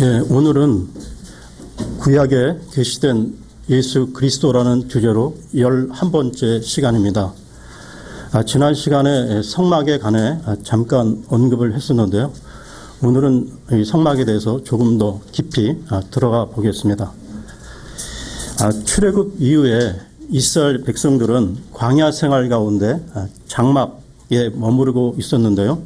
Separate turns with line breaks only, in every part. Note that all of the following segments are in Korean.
예, 오늘은 구약에 계시된 예수 그리스도라는 주제로 11번째 시간입니다. 지난 시간에 성막에 관해 잠깐 언급을 했었는데요. 오늘은 이 성막에 대해서 조금 더 깊이 들어가 보겠습니다. 출애굽 이후에 이스라엘 백성들은 광야 생활 가운데 장막에 머무르고 있었는데요.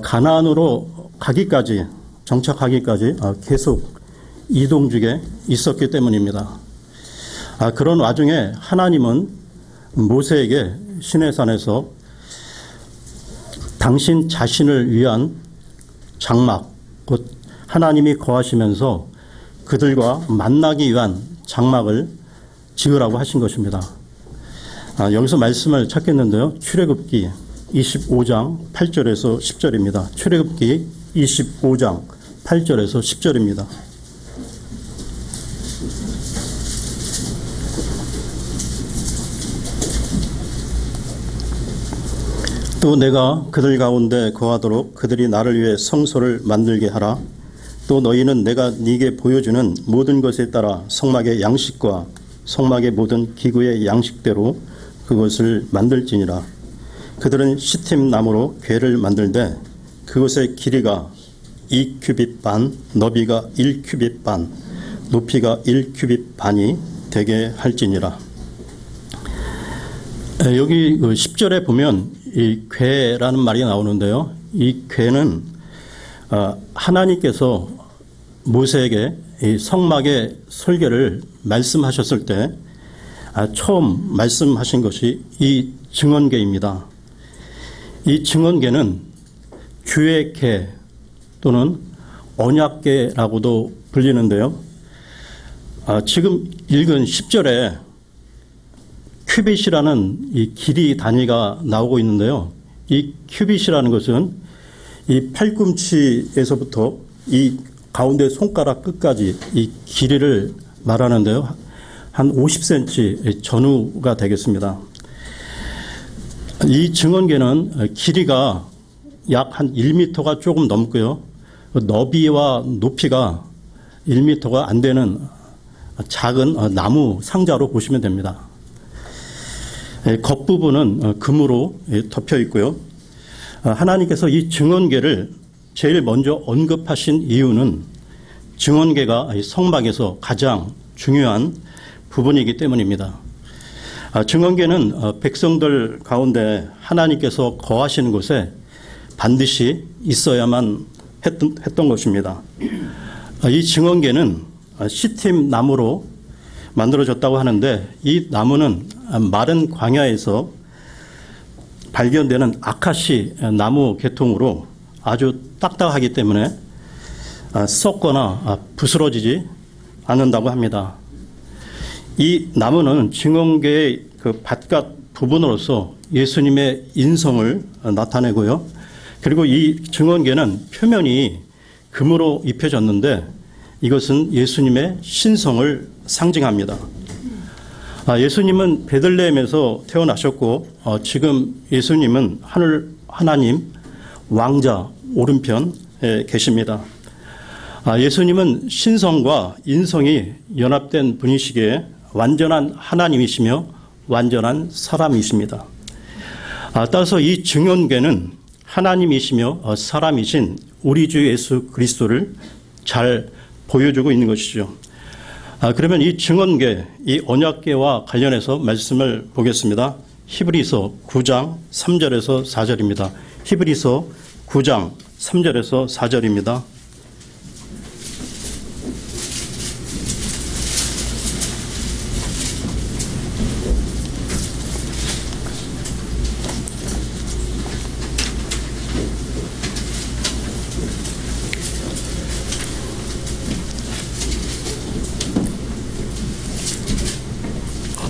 가나안으로 가기까지 정착하기까지 계속 이동 중에 있었기 때문입니다. 그런 와중에 하나님은 모세에게 시내산에서 당신 자신을 위한 장막, 곧 하나님이 거하시면서 그들과 만나기 위한 장막을 지으라고 하신 것입니다. 여기서 말씀을 찾겠는데요. 출애굽기 25장 8절에서 10절입니다. 출애굽기 25장 8절에서 10절입니다. 또 내가 그들 가운데 거하도록 그들이 나를 위해 성소를 만들게 하라. 또 너희는 내가 네게 보여주는 모든 것에 따라 성막의 양식과 성막의 모든 기구의 양식대로 그것을 만들지니라. 그들은 시팀 나무로 궤를 만들되 그것의 길이가 2규빗 반, 너비가 1규빗 반, 높이가 1규빗 반이 되게 할지니라. 여기 10절에 보면 이 궤라는 말이 나오는데요. 이 궤는 하나님께서 모세에게 이 성막의 설계를 말씀하셨을 때 처음 말씀하신 것이 이 증언궤입니다. 이 증언궤는 주의 궤 또는 언약궤라고도 불리는데요. 지금 읽은 10절에 큐빗이라는 이 길이 단위가 나오고 있는데요. 이 큐빗이라는 것은 이 팔꿈치에서부터 이 가운데 손가락 끝까지 이 길이를 말하는데요. 한 50cm 전후가 되겠습니다. 이 증언궤는 길이가 약 한 1m가 조금 넘고요. 너비와 높이가 1m가 안 되는 작은 나무 상자로 보시면 됩니다. 겉부분은 금으로 덮여 있고요. 하나님께서 이 증언궤를 제일 먼저 언급하신 이유는 증언궤가 성막에서 가장 중요한 부분이기 때문입니다. 증언궤는 백성들 가운데 하나님께서 거하시는 곳에 반드시 있어야만 했던 것입니다. 이 증언궤는 시팀 나무로 만들어졌다고 하는데 이 나무는 마른 광야에서 발견되는 아카시 나무 계통으로 아주 딱딱하기 때문에 썩거나 부스러지지 않는다고 합니다. 이 나무는 증언궤의 그 바깥 부분으로서 예수님의 인성을 나타내고요. 그리고 이 증언궤는 표면이 금으로 입혀졌는데 이것은 예수님의 신성을 상징합니다. 예수님은 베들레헴에서 태어나셨고 지금 예수님은 하나님 왕자 오른편에 계십니다. 예수님은 신성과 인성이 연합된 분이시기에 완전한 하나님이시며 완전한 사람이십니다. 따라서 이 증언궤는 하나님이시며 사람이신 우리 주 예수 그리스도를 잘 보여주고 있는 것이죠. 그러면 이 증언궤, 이 언약궤와 관련해서 말씀을 보겠습니다. 히브리서 9장 3절에서 4절입니다. 히브리서 9장 3절에서 4절입니다.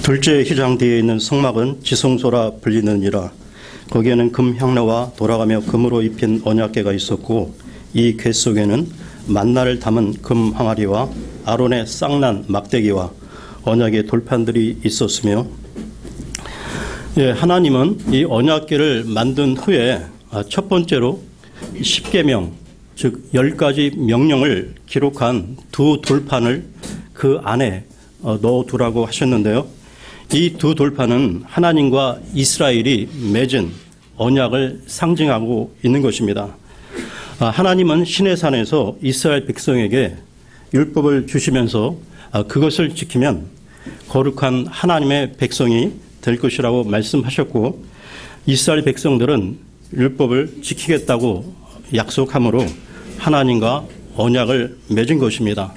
둘째 휘장 뒤에 있는 성막은 지성소라 불리느니라. 거기에는 금 향로와 돌아가며 금으로 입힌 언약궤가 있었고 이 궤 속에는 만나를 담은 금 항아리와 아론의 쌍난 막대기와 언약의 돌판들이 있었으며, 하나님은 이 언약궤를 만든 후에 첫 번째로 십계명, 즉 10가지 명령을 기록한 두 돌판을 그 안에 넣어두라고 하셨는데요. 이 두 돌판은 하나님과 이스라엘이 맺은 언약을 상징하고 있는 것입니다. 하나님은 시내산에서 이스라엘 백성에게 율법을 주시면서 그것을 지키면 거룩한 하나님의 백성이 될 것이라고 말씀하셨고, 이스라엘 백성들은 율법을 지키겠다고 약속함으로 하나님과 언약을 맺은 것입니다.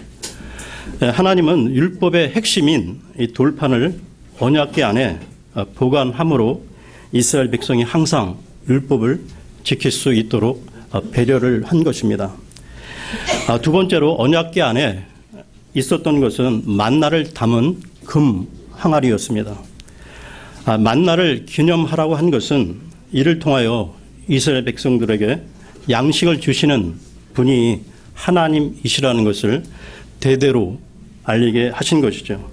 하나님은 율법의 핵심인 이 돌판을 언약궤 안에 보관함으로 이스라엘 백성이 항상 율법을 지킬 수 있도록 배려를 한 것입니다. 두 번째로 언약궤 안에 있었던 것은 만나를 담은 금 항아리였습니다. 만나를 기념하라고 한 것은 이를 통하여 이스라엘 백성들에게 양식을 주시는 분이 하나님이시라는 것을 대대로 알리게 하신 것이죠.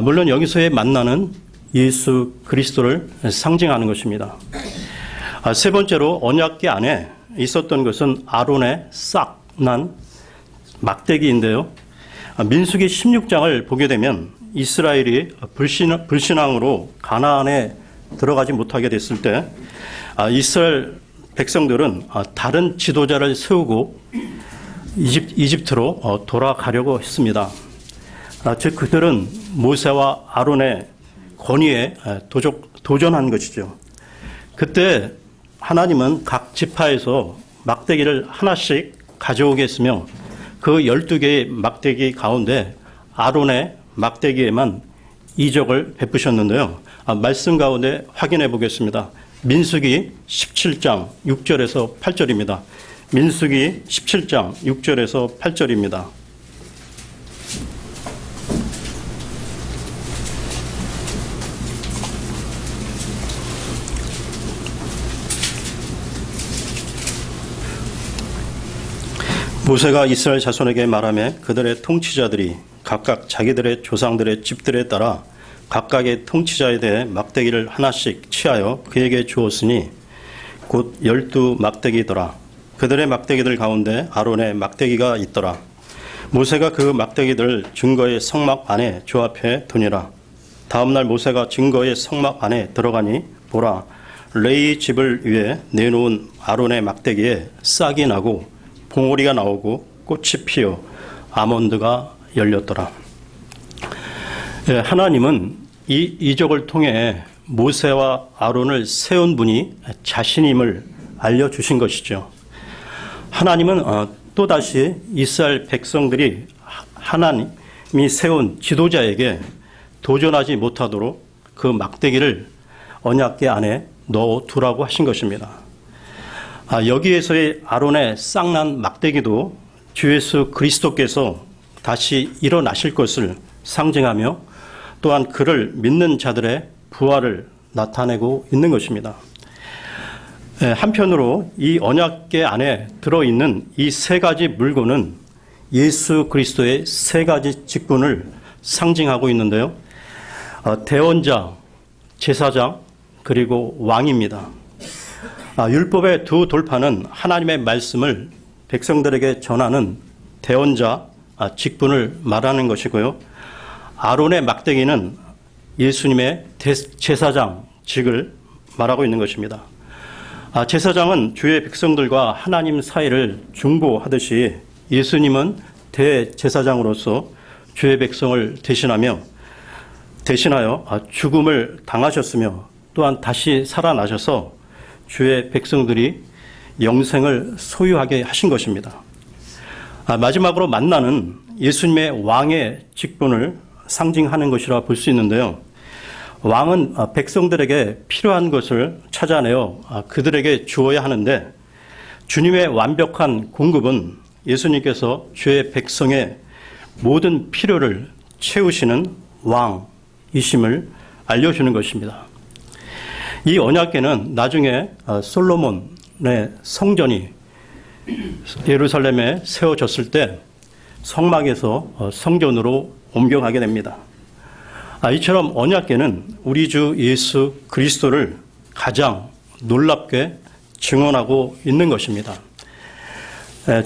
물론 여기서의 만나는 예수 그리스도를 상징하는 것입니다. 세 번째로 언약궤 안에 있었던 것은 아론의 싹 난 막대기인데요. 민수기 16장을 보게 되면 이스라엘이 불신앙으로 가나안에 들어가지 못하게 됐을 때 이스라엘 백성들은 다른 지도자를 세우고 이집트로 돌아가려고 했습니다. 즉 그들은 모세와 아론의 권위에 도전한 것이죠. 그때 하나님은 각 지파에서 막대기를 하나씩 가져오게 했으며 그 12개의 막대기 가운데 아론의 막대기에만 이적을 베푸셨는데요. 말씀 가운데 확인해 보겠습니다. 민수기 17장 6절에서 8절입니다. 민수기 17장 6절에서 8절입니다. 모세가 이스라엘 자손에게 말하며 그들의 통치자들이 각각 자기들의 조상들의 집들에 따라 각각의 통치자에 대해 막대기를 하나씩 취하여 그에게 주었으니 곧 12막대기더라. 그들의 막대기들 가운데 아론의 막대기가 있더라. 모세가 그 막대기들을 증거의 성막 안에 조합해 두니라. 다음날 모세가 증거의 성막 안에 들어가니 보라, 레이 집을 위해 내놓은 아론의 막대기에 싹이 나고 봉오리가 나오고 꽃이 피어 아몬드가 열렸더라. 하나님은 이 이적을 통해 모세와 아론을 세운 분이 자신임을 알려주신 것이죠. 하나님은 또다시 이스라엘 백성들이 하나님이 세운 지도자에게 도전하지 못하도록 그 막대기를 언약궤 안에 넣어두라고 하신 것입니다. 여기에서의 아론의 싹난 막대기도 주 예수 그리스도께서 다시 일어나실 것을 상징하며 또한 그를 믿는 자들의 부활을 나타내고 있는 것입니다. 한편으로 이 언약궤 안에 들어있는 이 세 가지 물건은 예수 그리스도의 세 가지 직분을 상징하고 있는데요. 대언자, 제사장, 그리고 왕입니다. 율법의 두 돌판은 하나님의 말씀을 백성들에게 전하는 대언자 직분을 말하는 것이고요. 아론의 막대기는 예수님의 제사장직을 말하고 있는 것입니다. 제사장은 주의 백성들과 하나님 사이를 중보하듯이 예수님은 대제사장으로서 주의 백성을 대신하여 죽음을 당하셨으며 또한 다시 살아나셔서 주의 백성들이 영생을 소유하게 하신 것입니다. 마지막으로 만나는 예수님의 왕의 직분을 상징하는 것이라 볼 수 있는데요. 왕은 백성들에게 필요한 것을 찾아내어 그들에게 주어야 하는데 주님의 완벽한 공급은 예수님께서 주의 백성의 모든 필요를 채우시는 왕이심을 알려주는 것입니다. 이 언약궤는 나중에 솔로몬의 성전이 예루살렘에 세워졌을 때 성막에서 성전으로 옮겨가게 됩니다. 이처럼 언약궤는 우리 주 예수 그리스도를 가장 놀랍게 증언하고 있는 것입니다.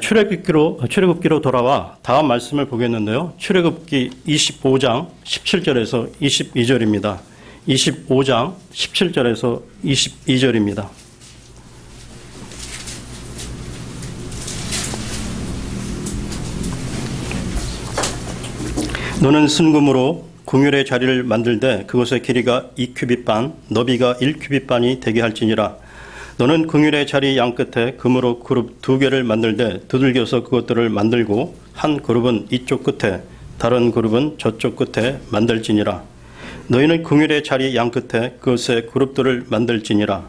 출애굽기로 돌아와 다음 말씀을 보겠는데요. 출애굽기 25장 17절에서 22절입니다. 25장 17절에서 22절입니다. 너는 순금으로 궁율의 자리를 만들되 그것의 길이가 2규빗반, 너비가 1규빗반이 되게 할지니라. 너는 궁율의 자리 양끝에 금으로 그룹 2개를 만들되 두들겨서 그것들을 만들고 한 그룹은 이쪽 끝에 다른 그룹은 저쪽 끝에 만들지니라. 너희는 궁율의 자리 양끝에 그것의 그룹들을 만들지니라.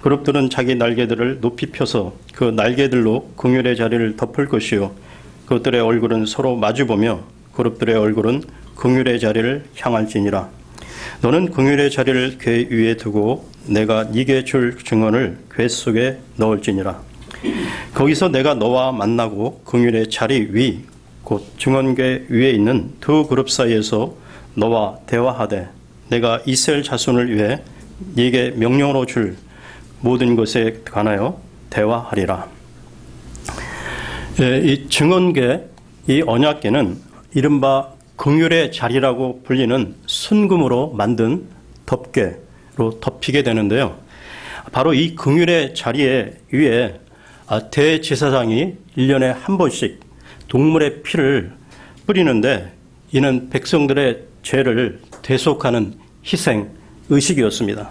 그룹들은 자기 날개들을 높이 펴서 그 날개들로 궁율의 자리를 덮을 것이요 그것들의 얼굴은 서로 마주보며 그룹들의 얼굴은 궁율의 자리를 향할지니라. 너는 궁율의 자리를 궤 위에 두고 내가 네게 줄 증언을 궤 속에 넣을지니라. 거기서 내가 너와 만나고 궁율의 자리 위 곧 증언궤 위에 있는 두 그룹 사이에서 너와 대화하되 내가 이스라엘 자손을 위해 네게 명령으로 줄 모든 것에 관하여 대화하리라. 이 증언궤, 이 언약궤는 이른바 궁율의 자리라고 불리는 순금으로 만든 덮개로 덮이게 되는데요. 바로 이 궁율의 자리에 위에 대제사장이 1년에 한 번씩 동물의 피를 뿌리는데 이는 백성들의 죄를 대속하는 희생 의식이었습니다.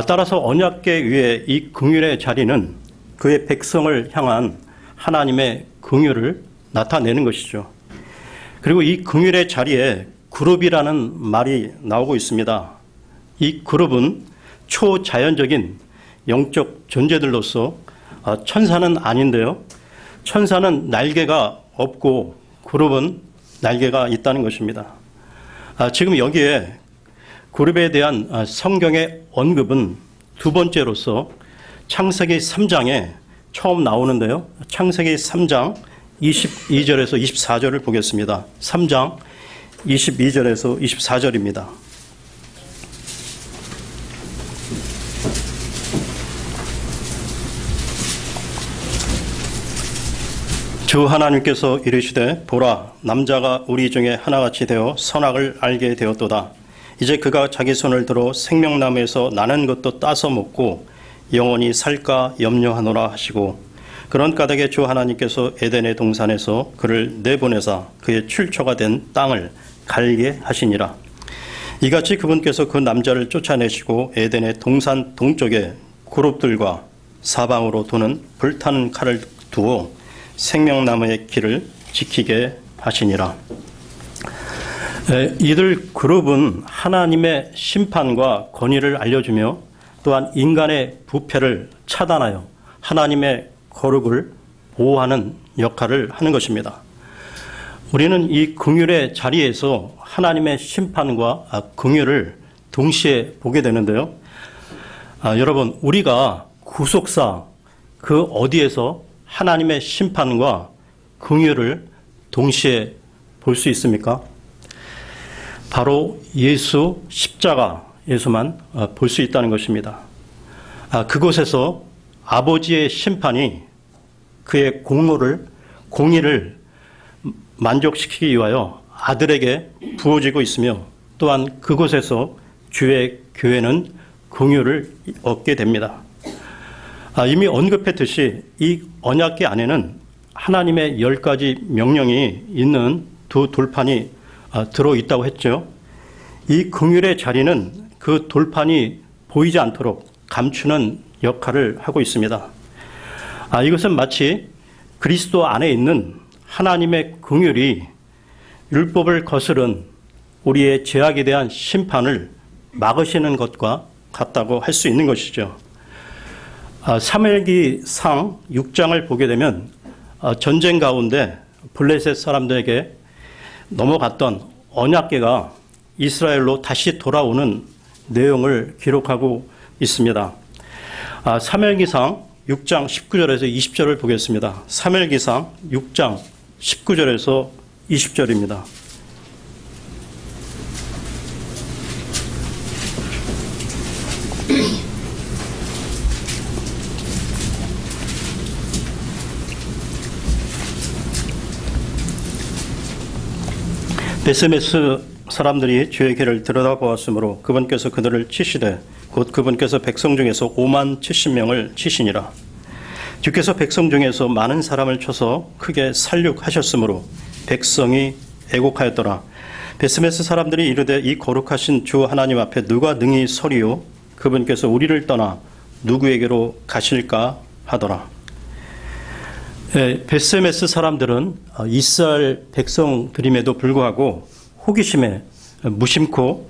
따라서 언약궤 위에 이 궁율의 자리는 그의 백성을 향한 하나님의 긍휼을 나타내는 것이죠. 그리고 이 긍휼의 자리에 그룹이라는 말이 나오고 있습니다. 이 그룹은 초자연적인 영적 존재들로서 천사는 아닌데요. 천사는 날개가 없고 그룹은 날개가 있다는 것입니다. 지금 여기에 그룹에 대한 성경의 언급은 두 번째로서 창세기 3장에 처음 나오는데요. 창세기 3장 22절에서 24절을 보겠습니다. 3장 22절에서 24절입니다. 주 하나님께서 이르시되 보라 남자가 우리 중에 하나같이 되어 선악을 알게 되었도다. 이제 그가 자기 손을 들어 생명나무에서 나는 것도 따서 먹고 영원히 살까 염려하노라 하시고 그런 까닭에 주 하나님께서 에덴의 동산에서 그를 내보내사 그의 출처가 된 땅을 갈게 하시니라. 이같이 그분께서 그 남자를 쫓아내시고 에덴의 동산 동쪽에 그룹들과 사방으로 도는 불타는 칼을 두어 생명나무의 길을 지키게 하시니라. 이들 그룹은 하나님의 심판과 권위를 알려주며 또한 인간의 부패를 차단하여 하나님의 거룩을 보호하는 역할을 하는 것입니다. 우리는 이 긍휼의 자리에서 하나님의 심판과 긍휼을 동시에 보게 되는데요. 여러분, 우리가 구속사 그 어디에서 하나님의 심판과 긍휼을 동시에 볼 수 있습니까? 바로 예수 십자가에서만 볼 수 있다는 것입니다. 그곳에서 아버지의 심판이 그의 공의를 만족시키기 위하여 아들에게 부어지고 있으며 또한 그곳에서 주의 교회는 긍휼을 얻게 됩니다. 이미 언급했듯이 이 언약궤 안에는 하나님의 10가지 명령이 있는 두 돌판이 들어있다고 했죠. 이 긍휼의 자리는 그 돌판이 보이지 않도록 감추는 역할을 하고 있습니다. 이것은 마치 그리스도 안에 있는 하나님의 긍휼이 율법을 거스른 우리의 죄악에 대한 심판을 막으시는 것과 같다고 할 수 있는 것이죠. 사무엘기상 6장을 보게 되면 전쟁 가운데 블레셋 사람들에게 넘어갔던 언약궤가 이스라엘로 다시 돌아오는 내용을 기록하고 있습니다. 사무엘기상 6장 19절에서 20절을 보겠습니다. 사무엘기상 6장 19절에서 20절입니다. 베스메스 사람들이 주의 길을 들여다보았으므로 그분께서 그들을 치시되 곧 그분께서 백성 중에서 5만 70명을 치시니라. 주께서 백성 중에서 많은 사람을 쳐서 크게 살육하셨으므로 백성이 애곡하였더라. 베스메스 사람들이 이르되 이 거룩하신 주 하나님 앞에 누가 능히 서리요? 그분께서 우리를 떠나 누구에게로 가실까 하더라. 베스메스 사람들은 이스라엘 백성들임에도 불구하고 호기심에 무심코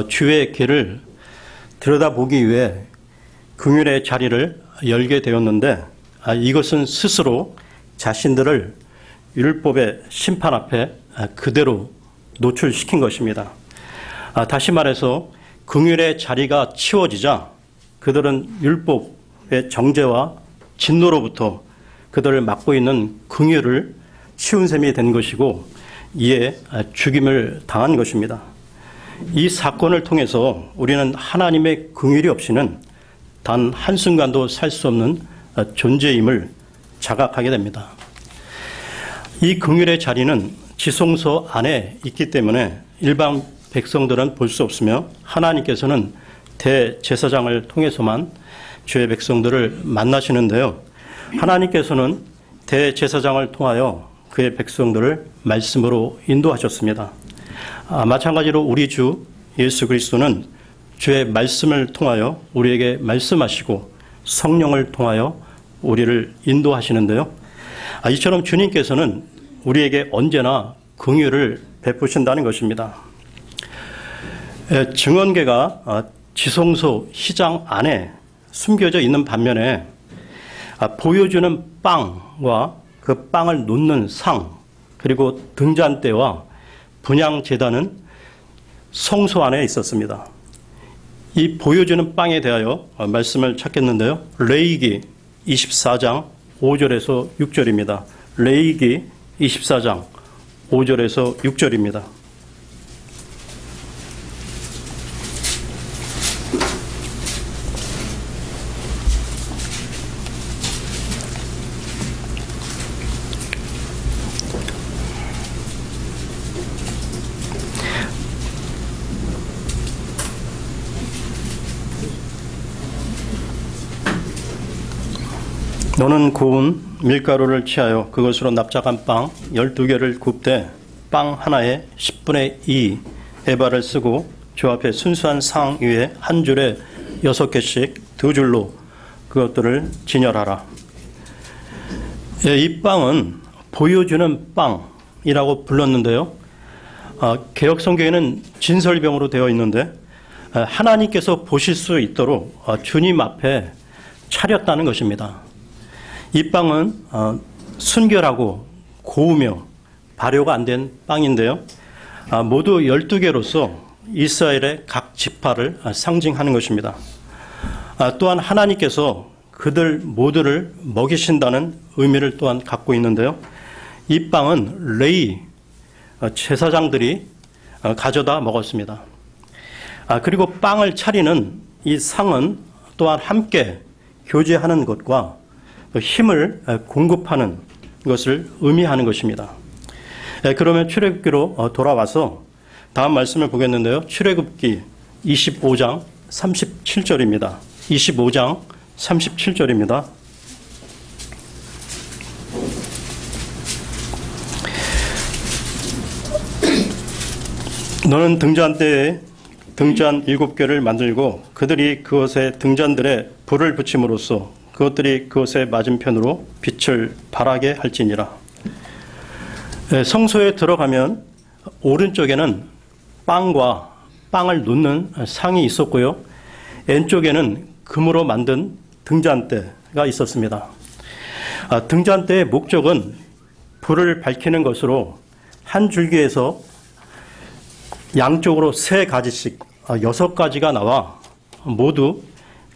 주의 길을 들여다보기 위해 긍휼의 자리를 열게 되었는데 이것은 스스로 자신들을 율법의 심판 앞에 그대로 노출시킨 것입니다. 다시 말해서 긍휼의 자리가 치워지자 그들은 율법의 정죄와 진노로부터 그들을 막고 있는 긍휼을 치운 셈이 된 것이고 이에 죽임을 당한 것입니다. 이 사건을 통해서 우리는 하나님의 긍휼이 없이는 단 한순간도 살 수 없는 존재임을 자각하게 됩니다. 이 긍휼의 자리는 지성소 안에 있기 때문에 일반 백성들은 볼 수 없으며 하나님께서는 대제사장을 통해서만 주의 백성들을 만나시는데요. 하나님께서는 대제사장을 통하여 그의 백성들을 말씀으로 인도하셨습니다. 마찬가지로 우리 주 예수 그리스도는 주의 말씀을 통하여 우리에게 말씀하시고 성령을 통하여 우리를 인도하시는데요. 이처럼 주님께서는 우리에게 언제나 긍휼을 베푸신다는 것입니다. 증언계가 지성소 휘장 안에 숨겨져 있는 반면에 보여주는 빵과 그 빵을 놓는 상 그리고 등잔대와 분향제단은 성소 안에 있었습니다. 이 보여주는 빵에 대하여 말씀을 찾겠는데요. 레위기 24장 5절에서 6절입니다. 레위기 24장 5절에서 6절입니다. 너는 고운 밀가루를 취하여 그것으로 납작한 빵 12개를 굽되 빵 하나에 10분의 2 에바를 쓰고 주 앞에 순수한 상 위에 한 줄에 6개씩 두 줄로 그것들을 진열하라. 이 빵은 보여주는 빵이라고 불렀는데요. 개역성경에는 진설병으로 되어 있는데 하나님께서 보실 수 있도록 주님 앞에 차렸다는 것입니다. 이 빵은 순결하고 고우며 발효가 안 된 빵인데요. 모두 12개로서 이스라엘의 각 지파를 상징하는 것입니다. 또한 하나님께서 그들 모두를 먹이신다는 의미를 또한 갖고 있는데요. 이 빵은 레위 제사장들이 가져다 먹었습니다. 그리고 빵을 차리는 이 상은 또한 함께 교제하는 것과 힘을 공급하는 것을 의미하는 것입니다. 그러면 출애굽기로 돌아와서 다음 말씀을 보겠는데요. 출애굽기 25장 37절입니다. 25장 37절입니다. 너는 등잔대에 등잔 7개를 만들고 그들이 그것에 등잔들에 불을 붙임으로써 그것들이 그것의 맞은편으로 빛을 발하게 할지니라. 성소에 들어가면 오른쪽에는 빵과 빵을 놓는 상이 있었고요. 왼쪽에는 금으로 만든 등잔대가 있었습니다. 등잔대의 목적은 불을 밝히는 것으로 한 줄기에서 양쪽으로 3가지씩 6가지가 나와 모두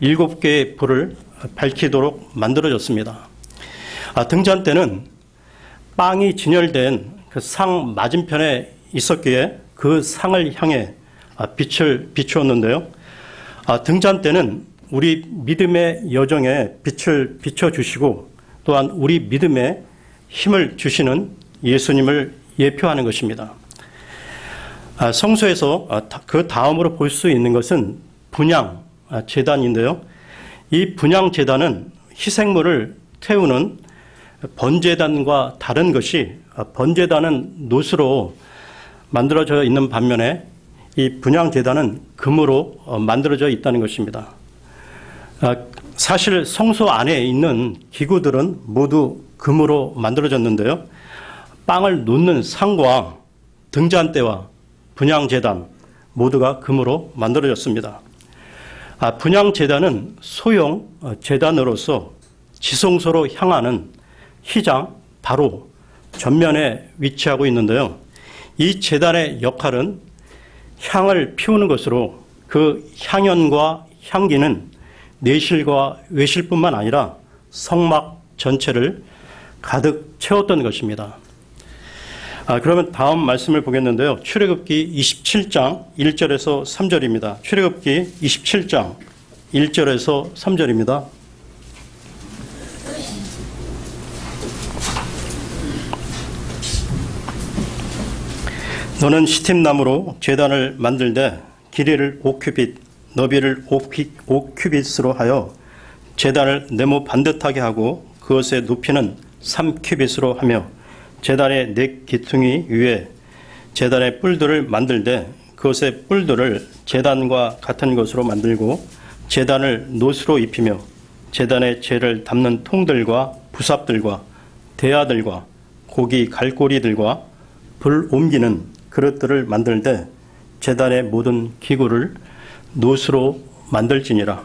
7개의 불을 밝히도록 만들어졌습니다. 등잔대는 빵이 진열된 그 상 맞은편에 있었기에 그 상을 향해 빛을 비추었는데요. 등잔대는 우리 믿음의 여정에 빛을 비춰주시고 또한 우리 믿음에 힘을 주시는 예수님을 예표하는 것입니다. 성소에서 그 다음으로 볼 수 있는 것은 분향 제단인데요. 이 분향 제단은 희생물을 태우는 번제단과 다른 것이 번제단은 놋으로 만들어져 있는 반면에 이 분향 제단은 금으로 만들어져 있다는 것입니다. 사실 성소 안에 있는 기구들은 모두 금으로 만들어졌는데요. 빵을 놓는 상과 등잔대와 분향제단 모두가 금으로 만들어졌습니다. 분향제단은 소형 제단으로서 지성소로 향하는 휘장 바로 전면에 위치하고 있는데요. 이 제단의 역할은 향을 피우는 것으로 그 향연과 향기는 내실과 외실뿐만 아니라 성막 전체를 가득 채웠던 것입니다. 그러면 다음 말씀을 보겠는데요. 출애굽기 27장 1절에서 3절입니다. 출애굽기 27장 1절에서 3절입니다. 너는 시팀나무로 제단을 만들되 길이를 5규빗, 너비를 5규빗으로 하여 제단을 네모 반듯하게 하고 그것의 높이는 3규빗으로 하며 제단의 네 기퉁이 위에 제단의 뿔들을 만들되 그것의 뿔들을 제단과 같은 것으로 만들고 제단을 놋으로 입히며 제단의 재를 담는 통들과 부삽들과 대야들과 고기 갈고리들과 불 옮기는 그릇들을 만들되 제단의 모든 기구를 놋으로 만들지니라.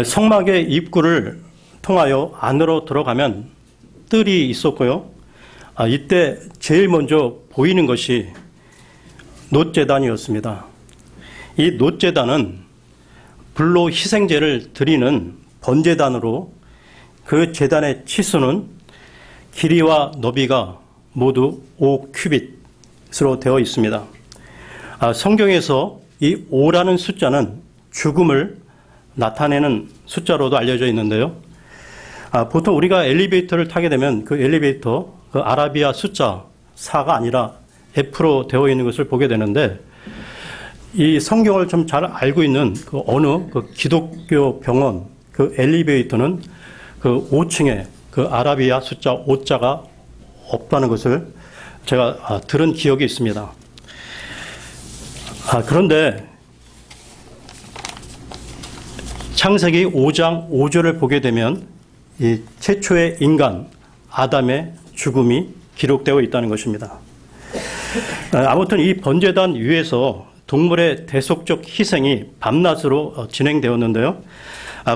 성막의 입구를 통하여 안으로 들어가면 뜰이 있었고요. 이때 제일 먼저 보이는 것이 놋제단이었습니다. 이 놋제단은 불로 희생제를 드리는 번제단으로 그 제단의 치수는 길이와 너비가 모두 5규빗으로 되어 있습니다. 성경에서 이 5라는 숫자는 죽음을 나타내는 숫자로도 알려져 있는데요. 보통 우리가 엘리베이터를 타게 되면 그 엘리베이터, 그 아라비아 숫자 4가 아니라 F로 되어 있는 것을 보게 되는데 이 성경을 좀 잘 알고 있는 그 어느 그 기독교 병원 그 엘리베이터는 그 5층에 그 아라비아 숫자 5자가 없다는 것을 제가 들은 기억이 있습니다. 그런데 창세기 5장 5절을 보게 되면 이 최초의 인간 아담의 죽음이 기록되어 있다는 것입니다. 아무튼 이 번제단 위에서 동물의 대속적 희생이 밤낮으로 진행되었는데요.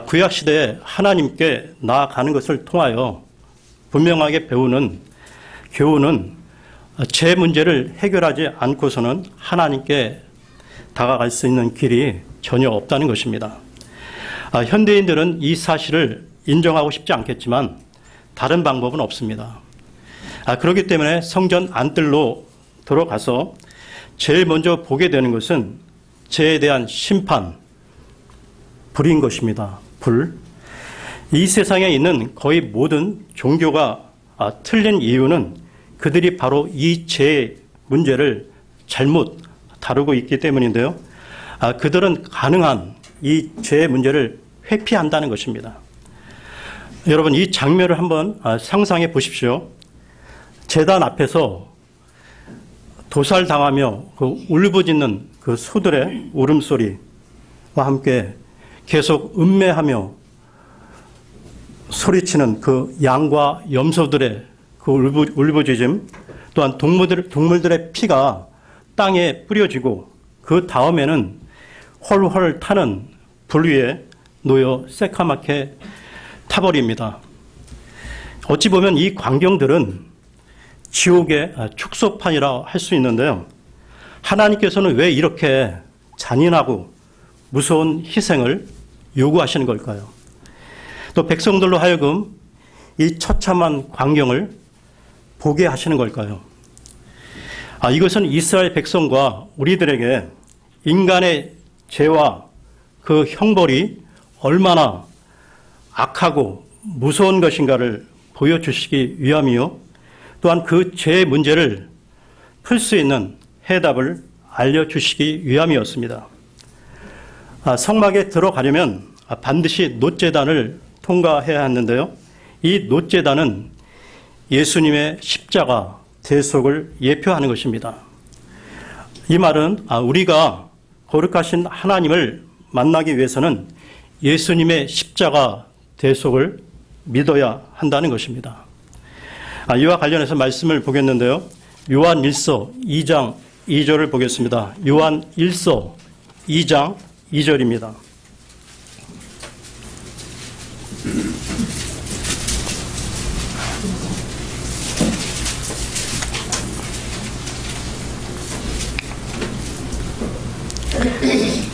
구약 시대에 하나님께 나아가는 것을 통하여 분명하게 배우는 교훈은 죄 문제를 해결하지 않고서는 하나님께 다가갈 수 있는 길이 전혀 없다는 것입니다. 현대인들은 이 사실을 인정하고 싶지 않겠지만 다른 방법은 없습니다. 그렇기 때문에 성전 안뜰로 들어가서 제일 먼저 보게 되는 것은 죄에 대한 심판, 불인 것입니다. 불. 이 세상에 있는 거의 모든 종교가 틀린 이유는 그들이 바로 이 죄의 문제를 잘못 다루고 있기 때문인데요. 그들은 가능한 이 죄의 문제를 회피한다는 것입니다. 여러분, 이 장면을 한번 상상해 보십시오. 제단 앞에서 도살당하며 그 울부짖는 그 소들의 울음소리와 함께 계속 음매하며 소리치는 그 양과 염소들의 그 울부짖음, 또한 동물들의 피가 땅에 뿌려지고 그 다음에는 헐헐 타는 불 위에 놓여 새카맣게 타버립니다. 어찌 보면 이 광경들은 지옥의 축소판이라 할 수 있는데요. 하나님께서는 왜 이렇게 잔인하고 무서운 희생을 요구하시는 걸까요? 또 백성들로 하여금 이 처참한 광경을 보게 하시는 걸까요? 이것은 이스라엘 백성과 우리들에게 인간의 죄와 그 형벌이 얼마나 악하고 무서운 것인가를 보여주시기 위함이요. 또한 그 죄의 문제를 풀 수 있는 해답을 알려주시기 위함이었습니다. 성막에 들어가려면 반드시 놋제단을 통과해야 하는데요. 이 놋제단은 예수님의 십자가 대속을 예표하는 것입니다. 이 말은 우리가 거룩하신 하나님을 만나기 위해서는 예수님의 십자가 대속을 믿어야 한다는 것입니다. 이와 관련해서 말씀을 보겠는데요. 요한 1서 2장 2절을 보겠습니다. 요한 1서 2장 2절입니다.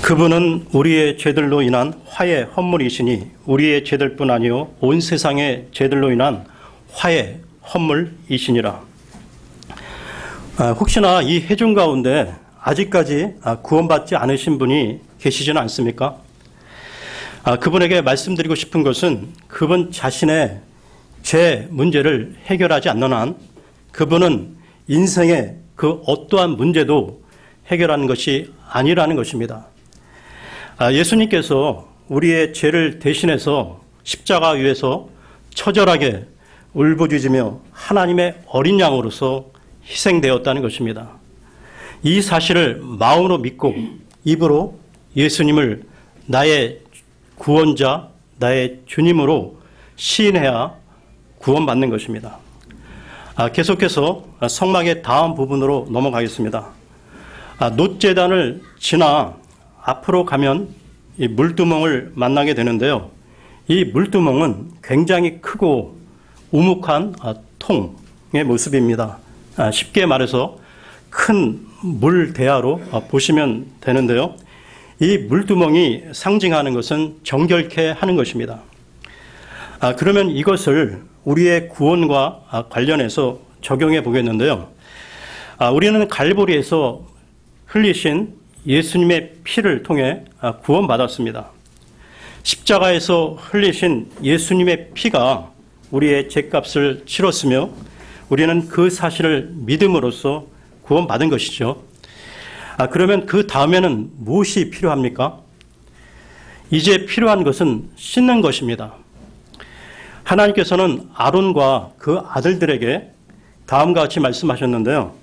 그분은 우리의 죄들로 인한 화의 헌물이시니 우리의 죄들뿐 아니요 온 세상의 죄들로 인한 화의 헌물이시니라. 혹시나 이 회중 가운데 아직까지 구원받지 않으신 분이 계시지는 않습니까? 그분에게 말씀드리고 싶은 것은 그분 자신의 죄 문제를 해결하지 않는 한 그분은 인생의 그 어떠한 문제도 해결하는 것이 아니라는 것입니다. 예수님께서 우리의 죄를 대신해서 십자가 위에서 처절하게 울부짖으며 하나님의 어린 양으로서 희생되었다는 것입니다. 이 사실을 마음으로 믿고 입으로 예수님을 나의 구원자, 나의 주님으로 시인해야 구원받는 것입니다. 계속해서 성막의 다음 부분으로 넘어가겠습니다. 놋제단을 지나 앞으로 가면 이 물두멍을 만나게 되는데요. 이 물두멍은 굉장히 크고 우묵한 통의 모습입니다. 쉽게 말해서 큰 물대야로 보시면 되는데요. 이 물두멍이 상징하는 것은 정결케 하는 것입니다. 그러면 이것을 우리의 구원과 관련해서 적용해 보겠는데요. 우리는 갈보리에서 흘리신 예수님의 피를 통해 구원받았습니다. 십자가에서 흘리신 예수님의 피가 우리의 죄값을 치렀으며 우리는 그 사실을 믿음으로써 구원받은 것이죠. 그러면 그 다음에는 무엇이 필요합니까? 이제 필요한 것은 씻는 것입니다. 하나님께서는 아론과 그 아들들에게 다음과 같이 말씀하셨는데요.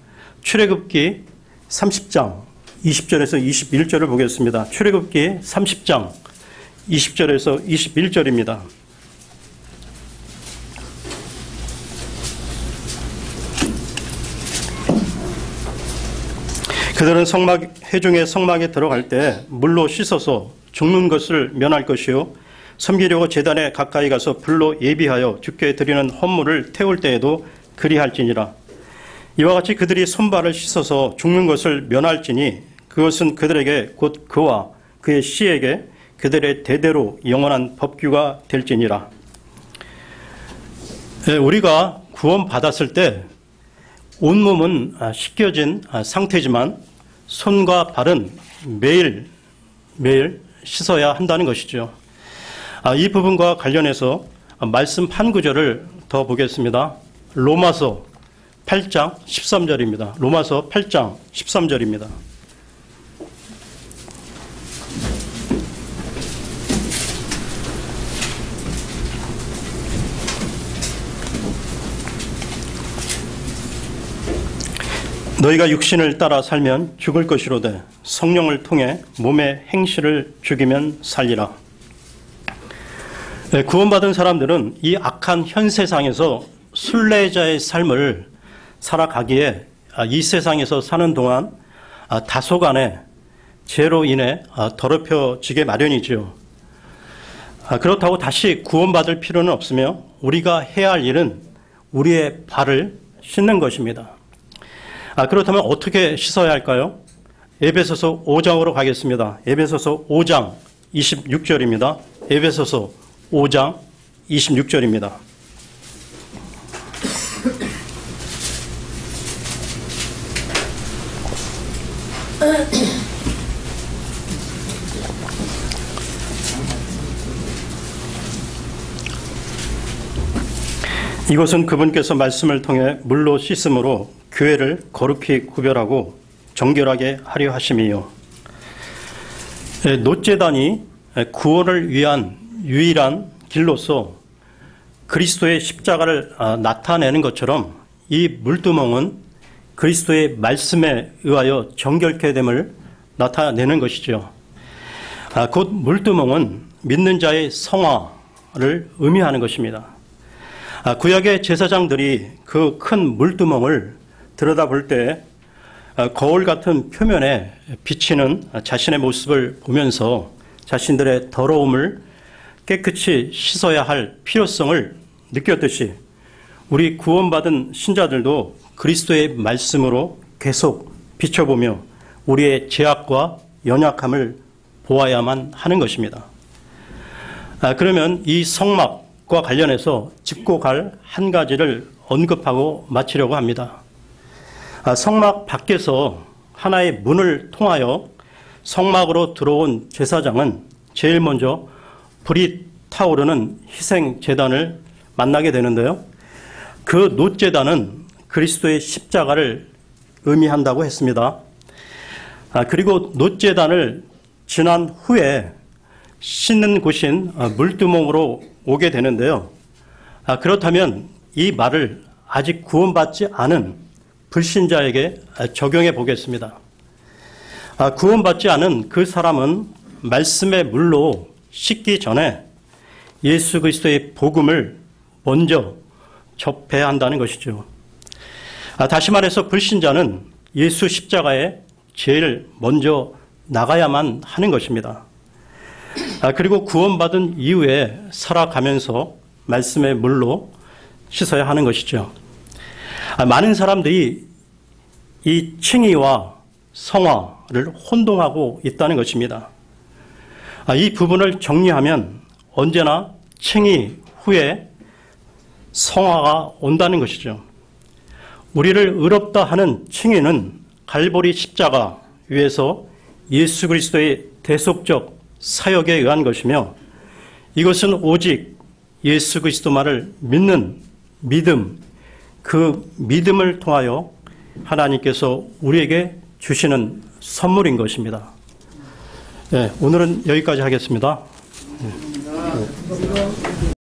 출애굽기 30장 20절에서 21절을 보겠습니다. 출애굽기 30장 20절에서 21절입니다. 그들은 회중의 성막에 들어갈 때 물로 씻어서 죽는 것을 면할 것이요 섬기려고 제단에 가까이 가서 불로 예비하여 주께 드리는 헌물을 태울 때에도 그리할지니라. 이와 같이 그들이 손발을 씻어서 죽는 것을 면할지니 그것은 그들에게 곧 그와 그의 씨에게 그들의 대대로 영원한 법규가 될지니라. 우리가 구원받았을 때 온몸은 씻겨진 상태지만 손과 발은 매일 씻어야 한다는 것이죠. 이 부분과 관련해서 말씀 한 구절을 더 보겠습니다. 로마서 8장 13절입니다. 로마서 8장 13절입니다. 너희가 육신을 따라 살면 죽을 것이로되 성령을 통해 몸의 행실을 죽이면 살리라. 구원받은 사람들은 이 악한 현 세상에서 순례자의 삶을 살아가기에 이 세상에서 사는 동안 다소간의 죄로 인해 더럽혀지게 마련이죠. 그렇다고 다시 구원받을 필요는 없으며 우리가 해야 할 일은 우리의 발을 씻는 것입니다. 그렇다면 어떻게 씻어야 할까요? 에베소서 5장으로 가겠습니다. 에베소서 5장 26절입니다. 에베소서 5장 26절입니다. 이것은 그분께서 말씀을 통해 물로 씻음으로 교회를 거룩히 구별하고 정결하게 하려 하심이요. 놋제단이 구원을 위한 유일한 길로서 그리스도의 십자가를 나타내는 것처럼 이 물두멍은 그리스도의 말씀에 의하여 정결케 됨을 나타내는 것이죠. 곧 물두멍은 믿는 자의 성화를 의미하는 것입니다. 구약의 제사장들이 그 큰 물두멍을 들여다볼 때 거울 같은 표면에 비치는 자신의 모습을 보면서 자신들의 더러움을 깨끗이 씻어야 할 필요성을 느꼈듯이 우리 구원받은 신자들도 그리스도의 말씀으로 계속 비춰보며 우리의 죄악과 연약함을 보아야만 하는 것입니다. 그러면 이 성막과 관련해서 짚고 갈 한 가지를 언급하고 마치려고 합니다. 성막 밖에서 하나의 문을 통하여 성막으로 들어온 제사장은 제일 먼저 불이 타오르는 희생제단을 만나게 되는데요. 그 놋제단은 그리스도의 십자가를 의미한다고 했습니다. 그리고 놋제단을 지난 후에 씻는 곳인 물두멍으로 오게 되는데요. 그렇다면 이 말을 아직 구원받지 않은 불신자에게 적용해 보겠습니다. 구원받지 않은 그 사람은 말씀의 물로 씻기 전에 예수 그리스도의 복음을 먼저 접해야 한다는 것이죠. 다시 말해서 불신자는 예수 십자가에 제일 먼저 나가야만 하는 것입니다. 그리고 구원받은 이후에 살아가면서 말씀의 물로 씻어야 하는 것이죠. 많은 사람들이 이 칭의와 성화를 혼동하고 있다는 것입니다. 이 부분을 정리하면 언제나 칭의 후에 성화가 온다는 것이죠. 우리를 의롭다 하는 칭의는 갈보리 십자가 위에서 예수 그리스도의 대속적 사역에 의한 것이며 이것은 오직 예수 그리스도만을 믿는 믿음, 그 믿음을 통하여 하나님께서 우리에게 주시는 선물인 것입니다. 네, 오늘은 여기까지 하겠습니다. 네.